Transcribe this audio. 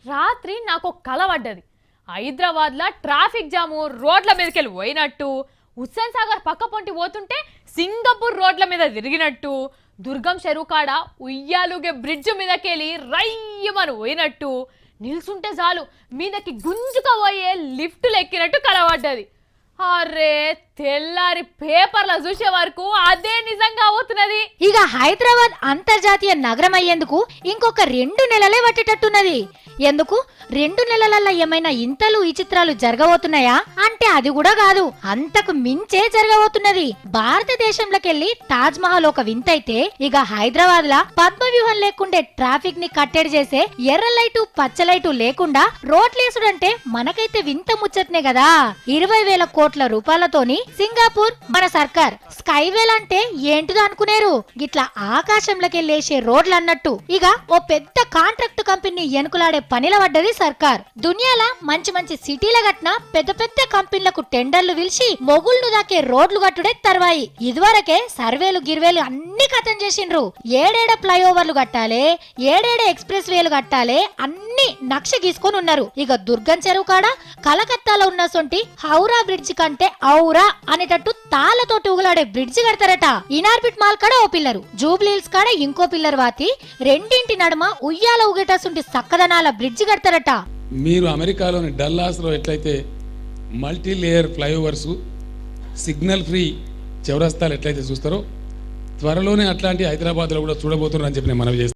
రాత్రి నాకు ఒక కల పడ్డది. హైదరాబాద్లో ట్రాఫిక్ జాము రోడ్ల మీదకెళ్ళి పోయినట్టు, హుస్సేన్ సాగర్ పక్క పొంటి పోతుంటే సింగపూర్ రోడ్ల మీద తిరిగినట్టు, దుర్గం చెరువు కాడ ఉయ్యాలుగే బ్రిడ్జ్ మీదకెళ్ళి రయ్యమని పోయినట్టు, నిల్సుంటే చాలు మీదకి గుంజుకపోయే లిఫ్టులు ఎక్కినట్టు కలవడ్డది. అరే తెల్లారి పేపర్ల చూసే వరకు అదే నిజంగా అవుతున్నది. ఇక హైదరాబాద్ అంతర్జాతీయ నగరం అయ్యేందుకు ఇంకొక 2 నెలలే పట్టేటట్టున్నది. ఎందుకు 2 నెలలల్లో ఏమైనా ఇంతలు ఈ చిత్రాలు జరగబోతున్నాయా అంటే అది కూడా కాదు, అంతకు మించే జరగబోతున్నది. భారతదేశంలోకెళ్లి తాజ్ మహల్ ఒక వింతైతే, ఇక హైదరాబాద్ లా పద్మ వ్యూహం లేకుండే ట్రాఫిక్ ని కట్టడి చేసే ఎర్ర లైటు పచ్చ లైటు లేకుండా రోడ్లేసుడంటే మనకైతే వింత ముచ్చట్నే కదా. 20,000 కోట్ల రూపాయలతోని సింగపూర్ మన సర్కార్ స్కైవేల్ అంటే ఏంటిదో అనుకునేరు. గిట్లా ఆకాశంలోకెళ్ళేసే రోడ్లు అన్నట్టు ఇక ఓ పెద్ద కాంట్రాక్ట్ కంపెనీ ఎనుకులాడే పనిల పడ్డది సర్కార్. దునియాల మంచి మంచి సిటీల గట్న పెద్ద పెద్ద కంపెనీలకు టెండర్లు పిలిచి మొగుళ్లు దాకే రోడ్లు కట్టుడే తర్వాయి. ఇదివరకే సర్వేలు గిర్వేలు అన్ని కథం చేసిండ్రు. ఏడేడ ఫ్లైఓవర్లు కట్టాలే, ఏడేడ ఎక్స్ప్రెస్ వేలు కట్టాలే అన్ని నక్ష గీసుకొని ఉన్నారు. ఇక దుర్గం చెరువు కాడ కలకత్తాలో ఉన్న సొంటి హౌరా బ్రిడ్జి కంటే ఔరా అనేటట్టు తాళ్లతోటి ఊగులాడే బ్రిడ్జి కడతారట. ఇనార్బిట్ మాల్ కాడ ఓ పిల్లరు, జూబ్లీ హిల్స్ కాడ ఇంకో పిల్లర్ వాతి రెండింటి నడుమ ఉయ్యాల ఊగేటసుంటి సక్కదనాల బ్రిడ్జి కడతారట. మీరు అమెరికాలోని డల్లాస్ లో ఎట్లయితే multi layer flyovers, signal free చౌరస్తాలు ఎట్లయితే చూస్తారో త్వరలోనే అట్లాంటి హైదరాబాద్లో కూడా చూడబోతున్నారని చెప్పి నేను మనవి చేస్తాను.